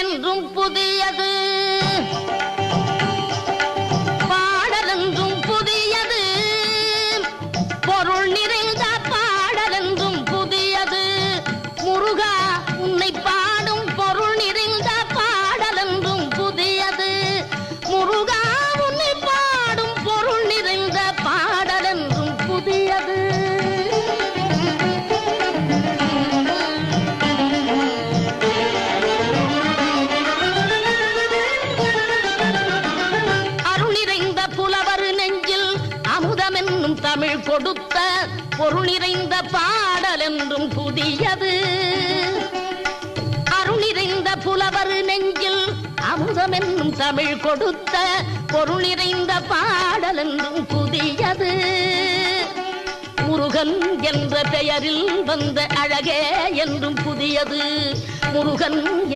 என்றும் புதியது, பாடலென்றும் புதியது, பொருள் நிறைந்த பாடலென்றும் புதியது. முருகா உன்னை பாடும் பொருள் நிறைந்த பாடலென்றும் புதியது. முருகா உன்னை பாடும் பொருள் நிறைந்த பாடலென்றும் புதியது. அமுதமென்னும் தமிழ் கொடுத்த பொருள் நிறைந்த பாடல் என்றும் புதியது. அருள் நிறைந்த புலவர் நெஞ்சில் அமுதமென்னும் தமிழ் கொடுத்த பொருள் நிறைந்த பாடல் என்றும் புதியது. முருகன் என்ற பெயரில் வந்த அழகே என்றும் புதியது. முருகன்